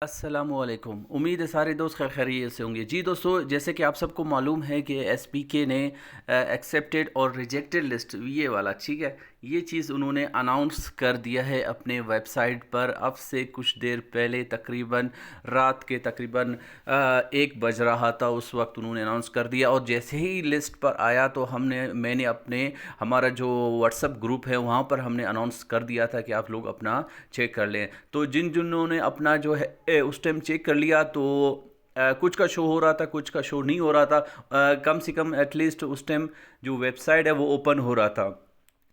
अस्सलामुअलैकुम। उम्मीद है सारे दोस्त खैरियत से होंगे। जी दोस्तों, जैसे कि आप सबको मालूम है कि एसपीके ने एक्सेप्टेड और रिजेक्टेड लिस्ट ये वाला, ठीक है, ये चीज़ उन्होंने अनाउंस कर दिया है अपने वेबसाइट पर। अब से कुछ देर पहले तकरीबन रात के तकरीबन 1 बज रहा था, उस वक्त उन्होंने अनाउंस कर दिया। और जैसे ही लिस्ट पर आया तो मैंने अपने हमारा जो व्हाट्सअप ग्रुप है वहाँ पर हमने अनाउंस कर दिया था कि आप लोग अपना चेक कर लें। तो जिन्होंने अपना जो है उस टाइम चेक कर लिया तो कुछ का शो हो रहा था, कुछ का शो नहीं हो रहा था। कम से कम एटलीस्ट उस टाइम जो वेबसाइट है वो ओपन हो रहा था।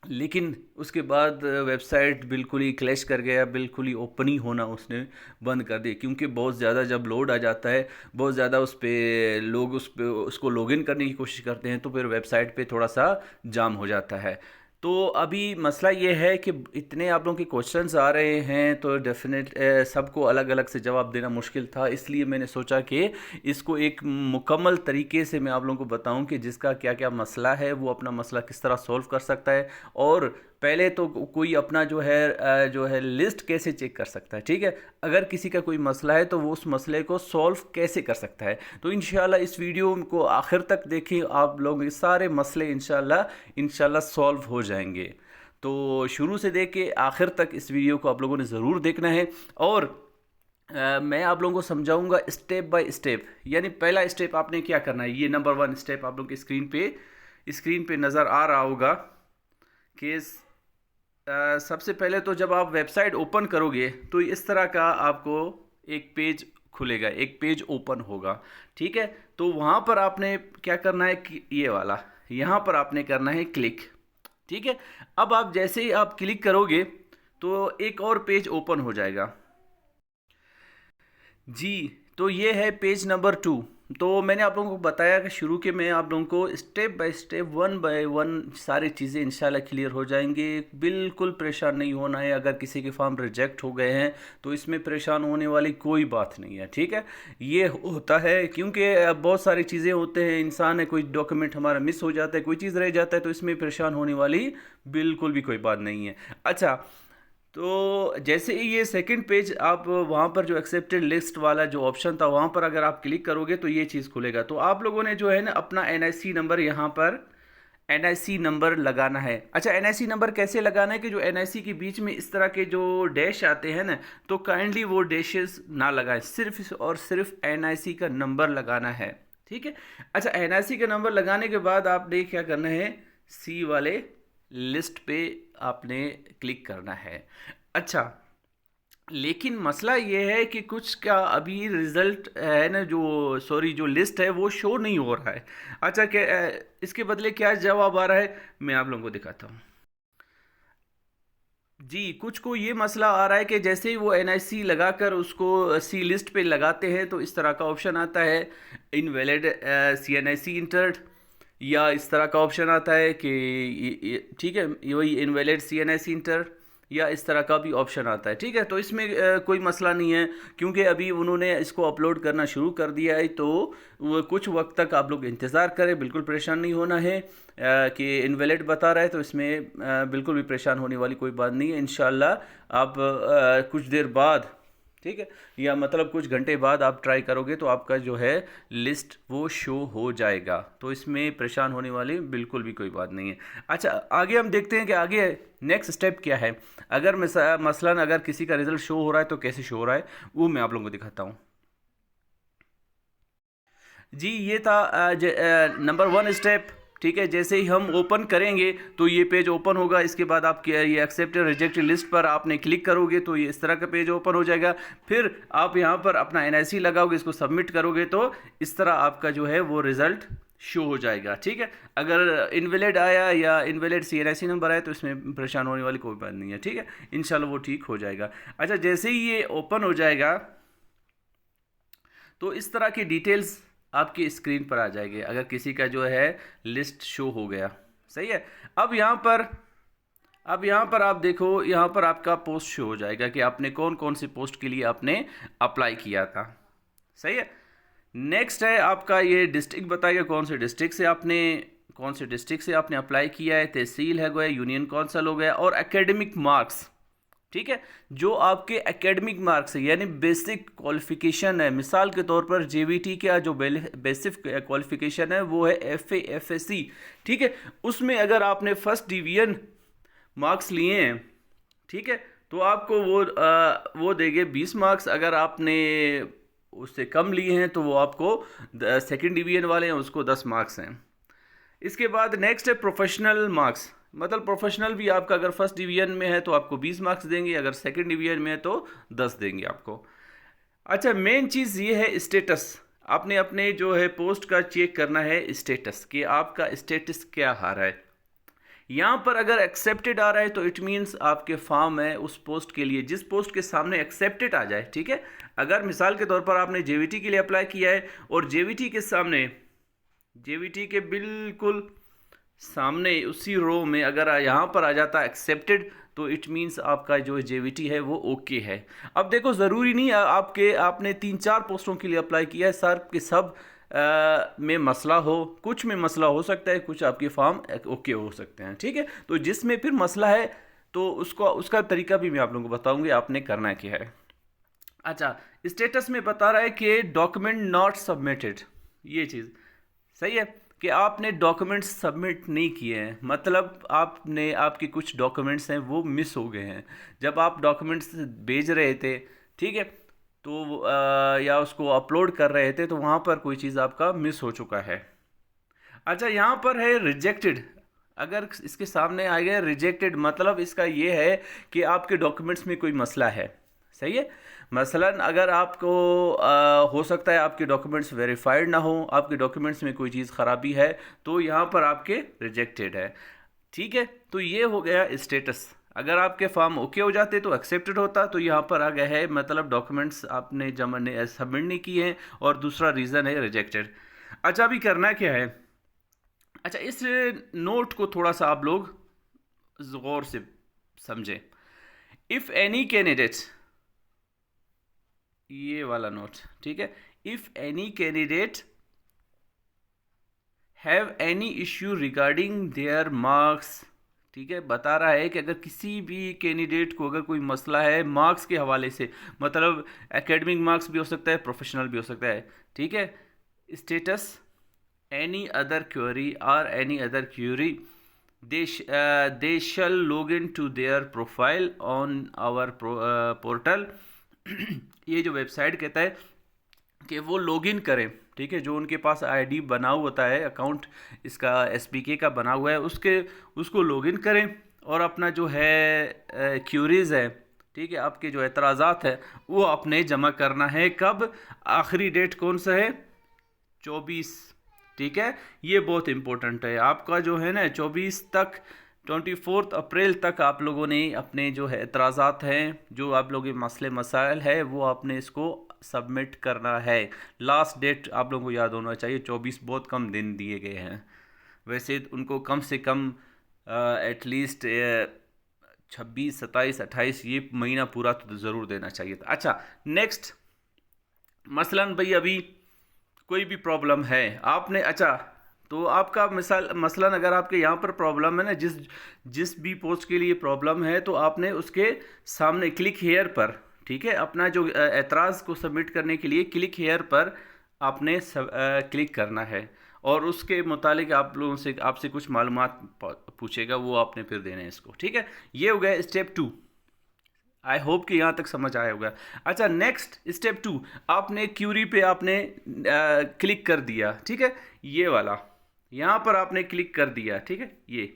लेकिन उसके बाद वेबसाइट बिल्कुल ही क्लैश कर गया, बिल्कुल ही ओपन ही होना उसने बंद कर दिया। क्योंकि बहुत ज़्यादा जब लोड आ जाता है, बहुत ज़्यादा उस पर लोग उसको लॉगिन करने की कोशिश करते हैं तो फिर वेबसाइट पे थोड़ा सा जाम हो जाता है। तो अभी मसला ये है कि इतने आप लोगों के क्वेश्चंस आ रहे हैं तो डेफिनेट सबको अलग अलग से जवाब देना मुश्किल था। इसलिए मैंने सोचा कि इसको एक मुकम्मल तरीके से मैं आप लोगों को बताऊं कि जिसका क्या क्या मसला है वो अपना मसला किस तरह सॉल्व कर सकता है। और पहले तो कोई अपना जो है लिस्ट कैसे चेक कर सकता है, ठीक है। अगर किसी का कोई मसला है तो वो उस मसले को सॉल्व कैसे कर सकता है। तो इंशाल्लाह इस वीडियो को आखिर तक देखें, आप लोगों के सारे मसले इंशाल्लाह सॉल्व हो जाएंगे। तो शुरू से देख के आखिर तक इस वीडियो को आप लोगों ने ज़रूर देखना है। और मैं आप लोगों को समझाऊंगा स्टेप बाय स्टेप। यानी पहला स्टेप आपने क्या करना है, ये नंबर 1 स्टेप आप लोगों की स्क्रीन पे नज़र आ रहा होगा कि सबसे पहले तो जब आप वेबसाइट ओपन करोगे तो इस तरह का आपको एक पेज खुलेगा, एक पेज ओपन होगा, ठीक है। तो वहाँ पर आपने क्या करना है कि ये वाला यहाँ पर आपने करना है क्लिक, ठीक है। अब आप जैसे ही आप क्लिक करोगे तो एक और पेज ओपन हो जाएगा। जी, तो ये है पेज नंबर 2। तो मैंने आप लोगों को बताया कि शुरू के मैं आप लोगों को स्टेप बाय स्टेप 1 बाय 1 सारी चीज़ें इंशाल्लाह क्लियर हो जाएंगे। बिल्कुल परेशान नहीं होना है। अगर किसी के फॉर्म रिजेक्ट हो गए हैं तो इसमें परेशान होने वाली कोई बात नहीं है, ठीक है। ये होता है क्योंकि बहुत सारी चीज़ें होते हैं, इंसान है, कोई डॉक्यूमेंट हमारा मिस हो जाता है, कोई चीज़ रह जाता है, तो इसमें परेशान होने वाली बिल्कुल भी कोई बात नहीं है। अच्छा, तो जैसे ही ये सेकंड पेज आप वहाँ पर जो एक्सेप्टेड लिस्ट वाला जो ऑप्शन था वहाँ पर अगर आप क्लिक करोगे तो ये चीज़ खुलेगा। तो आप लोगों ने जो है ना अपना एनआईसी नंबर यहाँ पर एनआईसी नंबर लगाना है। अच्छा, एनआईसी नंबर कैसे लगाना है कि जो एनआईसी के बीच में इस तरह के जो डैश आते हैं ना, तो काइंडली वो डैशेस ना लगाएं, सिर्फ और सिर्फ एनआईसी का नंबर लगाना है, ठीक है। अच्छा, एनआईसी का नंबर लगाने के बाद आपने क्या करना है, सी वाले लिस्ट पे आपने क्लिक करना है। अच्छा, लेकिन मसला ये है कि कुछ का अभी रिजल्ट है ना, जो सॉरी जो लिस्ट है वो शो नहीं हो रहा है। अच्छा, क्या इसके बदले क्या जवाब आ रहा है, मैं आप लोगों को दिखाता हूँ। जी, कुछ को ये मसला आ रहा है कि जैसे ही वो एनआईसी लगाकर उसको सी लिस्ट पे लगाते हैं तो इस तरह का ऑप्शन आता है, इनवैलिड सी एन आई सी इंटर्ड, या इस तरह का ऑप्शन आता है कि ठीक है, ये वही इनवैलिड सी एन आई सी इंटर्ड, या इस तरह का भी ऑप्शन आता है, ठीक है। तो इसमें कोई मसला नहीं है क्योंकि अभी उन्होंने इसको अपलोड करना शुरू कर दिया है। तो वो कुछ वक्त तक आप लोग इंतज़ार करें, बिल्कुल परेशान नहीं होना है। कि इनवैलिड बता रहा है तो इसमें बिल्कुल भी परेशान होने वाली कोई बात नहीं है। इंशाल्लाह आप कुछ देर बाद, ठीक है, या मतलब कुछ घंटे बाद आप ट्राई करोगे तो आपका जो है लिस्ट वो शो हो जाएगा। तो इसमें परेशान होने वाली बिल्कुल भी कोई बात नहीं है। अच्छा, आगे हम देखते हैं कि आगे नेक्स्ट स्टेप क्या है। अगर मसलन अगर किसी का रिजल्ट शो हो रहा है तो कैसे शो हो रहा है वो मैं आप लोगों को दिखाता हूँ। जी, ये था नंबर 1 स्टेप, ठीक है। जैसे ही हम ओपन करेंगे तो ये पेज ओपन होगा। इसके बाद आप ये एक्सेप्ट रिजेक्ट लिस्ट पर आपने क्लिक करोगे तो ये इस तरह का पेज ओपन हो जाएगा। फिर आप यहाँ पर अपना एनआईसी लगाओगे, इसको सबमिट करोगे तो इस तरह आपका जो है वो रिज़ल्ट शो हो जाएगा, ठीक है। अगर इनवैलिड आया या इनवैलिड सी एन आई सी नंबर आया तो इसमें परेशान होने वाली कोई बात नहीं है, ठीक है। इंशाल्लाह वो ठीक हो जाएगा। अच्छा, जैसे ही ये ओपन हो जाएगा तो इस तरह की डिटेल्स आपकी स्क्रीन पर आ जाएगी अगर किसी का जो है लिस्ट शो हो गया, सही है। अब यहाँ पर अब यहाँ पर आप देखो, यहाँ पर आपका पोस्ट शो हो जाएगा कि आपने कौन कौन सी पोस्ट के लिए आपने अप्लाई किया था, सही है। नेक्स्ट है आपका ये डिस्ट्रिक्ट बताएगा कौन से डिस्ट्रिक्ट से आपने अप्लाई किया है, तहसील है गया, यूनियन काउंसिल हो गया, और एकेडमिक मार्क्स, ठीक है। जो आपके एकेडमिक मार्क्स है यानी बेसिक क्वालिफिकेशन है, मिसाल के तौर पर जेवीटी का जो बेसिक क्वालिफिकेशन है वो है एफए एफएससी, ठीक है। उसमें अगर आपने फर्स्ट डिवीजन मार्क्स लिए हैं, ठीक है, तो आपको वो देंगे 20 मार्क्स। अगर आपने उससे कम लिए हैं तो वो आपको सेकंड डिवीजन वाले हैं उसको 10 मार्क्स हैं। इसके बाद नेक्स्ट है प्रोफेशनल मार्क्स, मतलब प्रोफेशनल भी आपका अगर फर्स्ट डिवीजन में है तो आपको 20 मार्क्स देंगे, अगर सेकंड डिवीजन में है तो 10 देंगे आपको। अच्छा, मेन चीज़ ये है स्टेटस। आपने अपने जो है पोस्ट का चेक करना है स्टेटस, कि आपका स्टेटस क्या आ रहा है। यहाँ पर अगर एक्सेप्टेड आ रहा है तो इट मीन्स आपके फॉर्म है उस पोस्ट के लिए, जिस पोस्ट के सामने एक्सेप्टेड आ जाए, ठीक है। अगर मिसाल के तौर पर आपने जेवीटी के लिए अप्लाई किया है और जेवीटी के सामने, जेवीटी के बिल्कुल सामने उसी रो में अगर यहाँ पर आ जाता है एक्सेप्टेड, तो इट मीन्स आपका जो जेवीटी है वो ओके है। अब देखो, ज़रूरी नहीं आपने 3-4 पोस्टों के लिए अप्लाई किया है, सर के सब में मसला हो, कुछ में मसला हो सकता है, कुछ आपके फॉर्म ओके हो सकते हैं, ठीक है। तो जिसमें फिर मसला है तो उसका तरीका भी मैं आप लोगों को बताऊंगी आपने करना क्या है। अच्छा, स्टेटस में बता रहा है कि डॉक्यूमेंट नॉट सबमिटेड, ये चीज़ सही है कि आपने डॉक्यूमेंट्स सबमिट नहीं किए हैं, मतलब आपके कुछ डॉक्यूमेंट्स हैं वो मिस हो गए हैं जब आप डॉक्यूमेंट्स भेज रहे थे, ठीक है, तो या उसको अपलोड कर रहे थे तो वहाँ पर कोई चीज़ आपका मिस हो चुका है। अच्छा, यहाँ पर है रिजेक्टेड, अगर इसके सामने आ गया रिजेक्टेड, मतलब इसका ये है कि आपके डॉक्यूमेंट्स में कोई मसला है, सही है। मसलन अगर आपको हो सकता है आपके डॉक्यूमेंट्स वेरीफाइड ना हो, आपके डॉक्यूमेंट्स में कोई चीज़ ख़राबी है, तो यहाँ पर आपके रिजेक्टेड है, ठीक है। तो ये हो गया स्टेटस। अगर आपके फॉर्म ओके हो जाते तो एक्सेप्टेड होता, तो यहाँ पर आ गया है मतलब डॉक्यूमेंट्स आपने सबमिट नहीं किए हैं, और दूसरा रीज़न है रिजेक्टेड। अच्छा, अभी करना क्या है। अच्छा, इस नोट को थोड़ा सा आप लोग गौर से समझें। इफ़ एनी कैंडिडेट, ये वाला नोट, ठीक है, if any candidate have any issue regarding their marks, ठीक है, बता रहा है कि अगर किसी भी कैंडिडेट को अगर कोई मसला है मार्क्स के हवाले से, मतलब एकेडमिक मार्क्स भी हो सकता है, प्रोफेशनल भी हो सकता है, ठीक है। स्टेटस एनी अदर क्वेरी और any other query they shall log in to their profile on our portal. ये जो वेबसाइट कहता है कि वो लॉगिन करें, ठीक है, जो उनके पास आईडी बना हुआ होता है, अकाउंट इसका एसपीके का बना हुआ है, उसको लॉगिन करें और अपना जो है क्यूरीज है, ठीक है, आपके जो एतराज़ात है वो आपने जमा करना है। कब? आखिरी डेट कौन सा है? 24, ठीक है। ये बहुत इंपॉर्टेंट है आपका जो है ना, 24 तक, 24 अप्रैल तक आप लोगों ने अपने जो है एतराज़ात हैं, जो आप लोगों के मसले मसाइल है, वो आपने इसको सबमिट करना है। लास्ट डेट आप लोगों को याद होना चाहिए, 24 बहुत कम दिन दिए गए हैं, वैसे उनको कम से कम एटलीस्ट 26, 27, 28 ये महीना पूरा तो ज़रूर देना चाहिए था। अच्छा, नेक्स्ट, मसलन भाई अभी कोई भी प्रॉब्लम है आपने, अच्छा तो आपका मसलन अगर आपके यहाँ पर प्रॉब्लम है ना, जिस भी पोस्ट के लिए प्रॉब्लम है, तो आपने उसके सामने क्लिक हेयर पर, ठीक है, अपना जो एतराज़ को सबमिट करने के लिए क्लिक हेयर पर आपने क्लिक करना है, और उसके मुतालिक आप लोगों से आपसे कुछ मालूमात पूछेगा, वो आपने फिर देने हैं इसको, ठीक है। ये हो गया स्टेप 2। आई होप कि यहाँ तक समझ आया होगा। अच्छा, नेक्स्ट स्टेप 2, आपने क्यूरी पे आपने क्लिक कर दिया, ठीक है, ये वाला यहाँ पर आपने क्लिक कर दिया, ठीक है, ये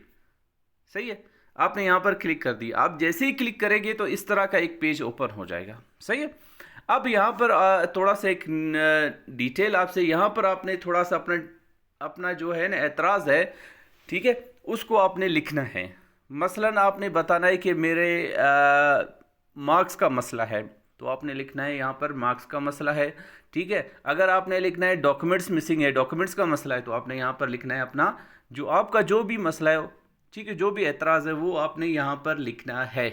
सही है, आपने यहाँ पर क्लिक कर दिया। आप जैसे ही क्लिक करेंगे तो इस तरह का एक पेज ओपन हो जाएगा, सही है। अब यहाँ पर थोड़ा सा एक डिटेल आपसे, यहाँ पर आपने थोड़ा सा अपना जो है ना एतराज़ है, ठीक है, उसको आपने लिखना है। मसलन आपने बताना है कि मेरे मार्क्स का मसला है, तो आपने लिखना है यहाँ पर मार्क्स का मसला है, ठीक है। अगर आपने लिखना है डॉक्यूमेंट्स मिसिंग है, डॉक्यूमेंट्स का मसला है, तो आपने यहाँ पर लिखना है अपना जो आपका जो भी मसला है, ठीक है, जो भी एतराज़ है वो आपने यहाँ पर लिखना है,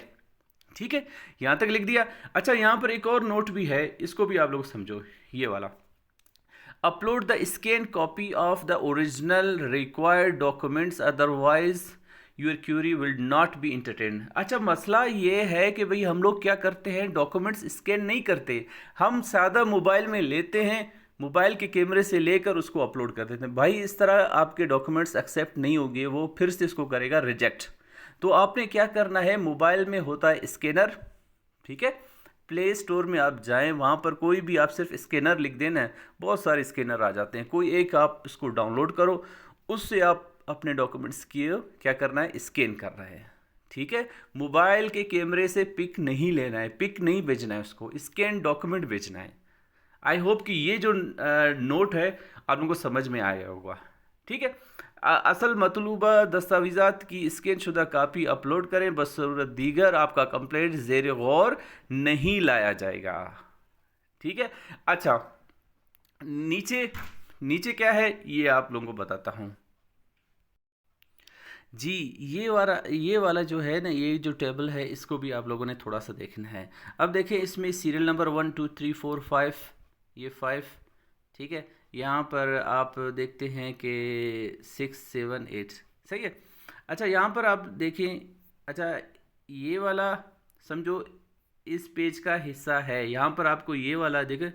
ठीक है। यहाँ तक लिख दिया। अच्छा, यहाँ पर एक और नोट भी है, इसको भी आप लोग समझो, ये वाला, upload the scan copy of the original required documents, otherwise your query will not be entertain. अच्छा, मसला ये है कि भाई हम लोग क्या करते हैं, डॉक्यूमेंट्स स्कैन नहीं करते, हम सादा मोबाइल में लेते हैं, मोबाइल के कैमरे से लेकर उसको अपलोड कर देते हैं। भाई इस तरह आपके डॉक्यूमेंट्स एक्सेप्ट नहीं होंगे, वो फिर से इसको करेगा रिजेक्ट। तो आपने क्या करना है, मोबाइल में होता है स्कैनर, ठीक है, प्ले स्टोर में आप जाएं, वहाँ पर कोई भी आप सिर्फ स्कैनर लिख देना है, बहुत सारे स्कैनर आ जाते हैं, कोई एक आप इसको डाउनलोड करो, उससे आप अपने डॉक्यूमेंट्स की क्या करना है, स्कैन करना है, ठीक है। मोबाइल के कैमरे से पिक नहीं लेना है, पिक नहीं भेजना है, उसको स्कैन डॉक्यूमेंट भेजना है। आई होप कि ये जो नोट है आप लोगों को समझ में आया होगा, ठीक है। असल मतलूबा दस्तावेज़ात की स्कैन शुदा कापी अपलोड करें, बसूरत दीगर आपका कंप्लेंट ज़ेर गौर नहीं लाया जाएगा, ठीक है। अच्छा, नीचे नीचे क्या है ये आप लोगों को बताता हूँ जी। ये वाला जो है ना, ये जो टेबल है इसको भी आप लोगों ने थोड़ा सा देखना है। अब देखें, इसमें सीरियल नंबर 1 2 3 4 5, ये 5, ठीक है। यहाँ पर आप देखते हैं कि 6 7 8, सही है। अच्छा, यहाँ पर आप देखें, अच्छा ये वाला समझो इस पेज का हिस्सा है, यहाँ पर आपको ये वाला देखें,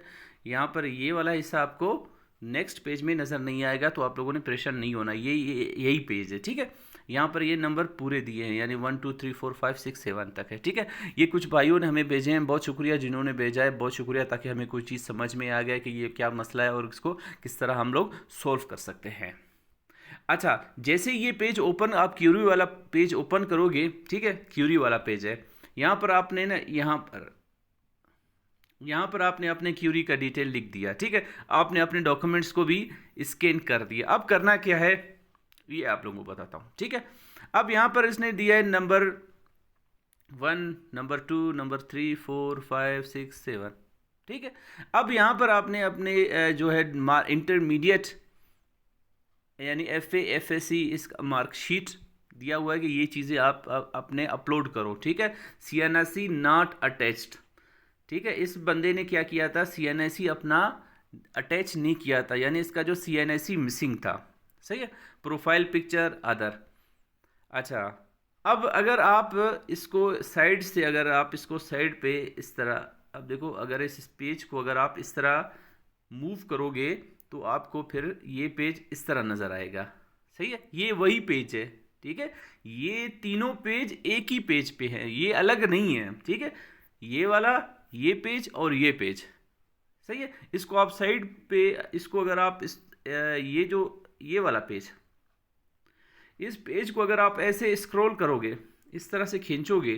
यहाँ पर ये वाला हिस्सा आपको नेक्स्ट पेज में नज़र नहीं आएगा, तो आप लोगों ने परेशान नहीं होना, यही पेज है, ठीक है। यहाँ पर ये नंबर पूरे दिए हैं, यानी 1 2 3 4 5 6 7 तक है, ठीक है। ये कुछ भाइयों ने हमें भेजे हैं, बहुत शुक्रिया जिन्होंने भेजा है, बहुत शुक्रिया, ताकि हमें कोई चीज़ समझ में आ गया कि ये क्या मसला है और इसको किस तरह हम लोग सॉल्व कर सकते हैं। अच्छा, जैसे ये पेज ओपन, आप क्यूरी वाला पेज ओपन करोगे, ठीक है, क्यूरी वाला पेज है, यहाँ पर आपने ना, यहाँ पर आपने अपने क्यूरी का डिटेल लिख दिया, ठीक है, आपने अपने डॉक्यूमेंट्स को भी स्कैन कर दिया। अब करना क्या है ये आप लोगों को बताता हूँ, ठीक है। अब यहाँ पर इसने दिया है नंबर 1, नंबर 2, नंबर 3 4 5 6 7, ठीक है। अब यहाँ पर आपने अपने जो है इंटरमीडिएट यानी FA FSC इस मार्कशीट दिया हुआ है कि ये चीज़ें आप अपने अपलोड करो, ठीक है। CNSE नॉट अटैच्ड, ठीक है। इस बंदे ने क्या किया था, CNSE अपना अटैच नहीं किया था, यानी इसका जो CNSE मिसिंग था, सही है। Profile picture other. अच्छा, अब अगर आप इसको साइड से, अगर आप इसको साइड पे इस तरह, अब देखो, अगर इस पेज को अगर आप इस तरह मूव करोगे तो आपको फिर ये पेज इस तरह नज़र आएगा, सही है। ये वही पेज है, ठीक है, ये तीनों पेज एक ही पेज पे हैं, ये अलग नहीं है, ठीक है। ये वाला, ये पेज और ये पेज, सही है। इसको आप साइड पे, इसको अगर आप ये वाला पेज, इस पेज को अगर आप ऐसे स्क्रॉल करोगे, इस तरह से खींचोगे,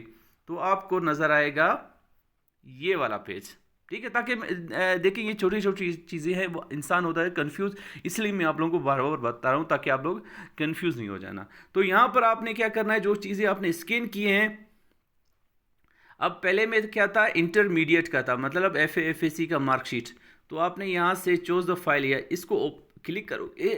तो आपको नज़र आएगा ये वाला पेज, ठीक है। ताकि देखिए, ये छोटी छोटी चीज़ें हैं, वो इंसान होता है कंफ्यूज, इसलिए मैं आप लोगों को बार बार बता रहा हूँ ताकि आप लोग कंफ्यूज नहीं हो जाना। तो यहाँ पर आपने क्या करना है, जो चीज़ें आपने स्कैन किए हैं, अब पहले में क्या था, इंटरमीडिएट का था, मतलब FA FSC का मार्कशीट, तो आपने यहाँ से चूज द फाइल, या इसको क्लिक करोगे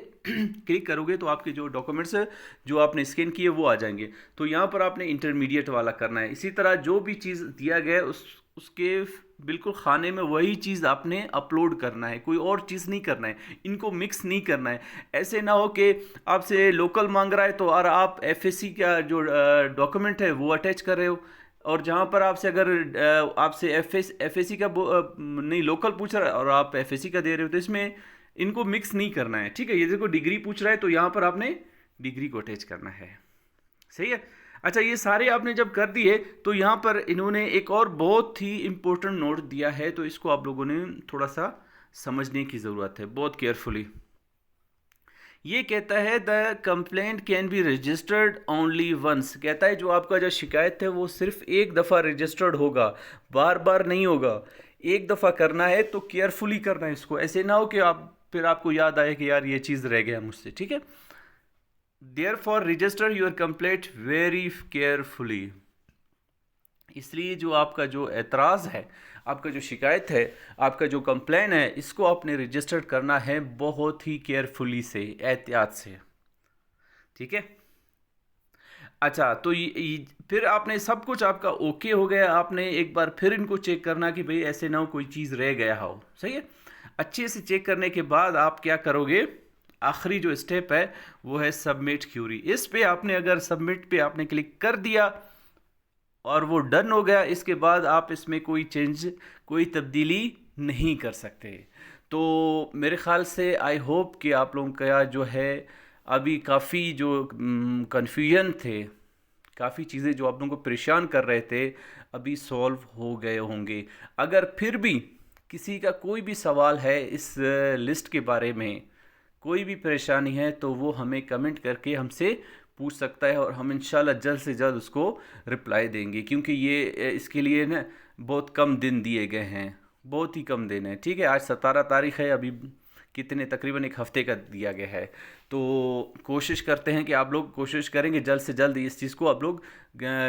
क्लिक करोगे तो आपके जो डॉक्यूमेंट्स है जो आपने स्कैन किए वो आ जाएंगे। तो यहाँ पर आपने इंटरमीडिएट वाला करना है। इसी तरह जो भी चीज़ दिया गया है उसके बिल्कुल खाने में वही चीज़ आपने अपलोड करना है, कोई और चीज़ नहीं करना है, इनको मिक्स नहीं करना है। ऐसे ना हो कि आपसे लोकल मांग रहा है तो और आप FSC का जो डॉक्यूमेंट है वो अटैच कर रहे हो, और जहाँ पर आपसे अगर आपसे FSC का नहीं लोकल पूछ रहा है और आप FSC का दे रहे हो, तो इसमें इनको मिक्स नहीं करना है, ठीक है। ये देखो डिग्री पूछ रहा है तो यहाँ पर आपने डिग्री को अटैच करना है, सही है। अच्छा, ये सारे आपने जब कर दिए तो यहाँ पर इन्होंने एक और बहुत ही इम्पोर्टेंट नोट दिया है, तो इसको आप लोगों ने थोड़ा सा समझने की ज़रूरत है, बहुत केयरफुली। ये कहता है the complaint can be registered only once, कहता है जो आपका जो शिकायत है वो सिर्फ एक दफ़ा रजिस्टर्ड होगा, बार बार नहीं होगा, एक दफ़ा करना है, तो केयरफुली करना है इसको। ऐसे ना हो कि आप फिर आपको याद आए कि यार ये चीज़ रह गया मुझसे, ठीक है। Therefore register your complaint very carefully, इसलिए जो आपका जो एतराज़ है, आपका जो शिकायत है, आपका जो कंप्लेन है, इसको आपने रजिस्टर करना है बहुत ही केयरफुली से, एहतियात से, ठीक है। अच्छा, तो फिर आपने सब कुछ आपका ओके हो गया, आपने एक बार फिर इनको चेक करना कि भाई ऐसे ना हो कोई चीज़ रह गया हो, सही है। अच्छे से चेक करने के बाद आप क्या करोगे, आखिरी जो स्टेप है वो है सबमिट क्यूरी। इस पे आपने अगर सबमिट पे आपने क्लिक कर दिया और वो डन हो गया, इसके बाद आप इसमें कोई चेंज, कोई तब्दीली नहीं कर सकते। तो मेरे ख़्याल से आई होप कि आप लोगों का जो है अभी काफ़ी जो कन्फ्यूजन थे, काफ़ी चीज़ें जो आप लोगों को परेशान कर रहे थे, अभी सॉल्व हो गए होंगे। अगर फिर भी किसी का कोई भी सवाल है इस लिस्ट के बारे में, कोई भी परेशानी है, तो वो हमें कमेंट करके हमसे पूछ सकता है और हम इंशाल्लाह जल्द से जल्द उसको रिप्लाई देंगे, क्योंकि ये इसके लिए ना बहुत कम दिन दिए गए हैं, बहुत ही कम दिन है। ठीक है, आज 17 तारीख है, अभी कितने तकरीबन एक हफ़्ते का दिया गया है। तो कोशिश करते हैं कि आप लोग कोशिश करेंगे जल्द से जल्द इस चीज़ को आप लोग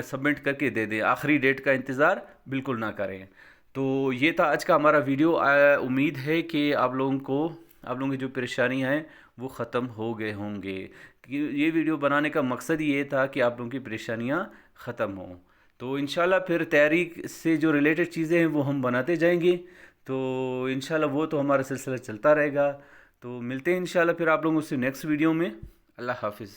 सबमिट करके दे दें, आखिरी डेट का इंतज़ार बिल्कुल ना करें। तो ये था आज का हमारा वीडियो। उम्मीद है कि आप लोगों की जो परेशानियाँ हैं वो ख़त्म हो गए होंगे। कि ये वीडियो बनाने का मकसद ये था कि आप लोगों की परेशानियाँ ख़त्म हों। तो इंशाल्लाह फिर तैयारी से जो रिलेटेड चीज़ें हैं वो हम बनाते जाएंगे। तो इंशाल्लाह वो तो हमारा सिलसिला चलता रहेगा। तो मिलते हैं इंशाल्लाह फिर आप लोगों से नेक्स्ट वीडियो में। अल्लाह हाफिज़।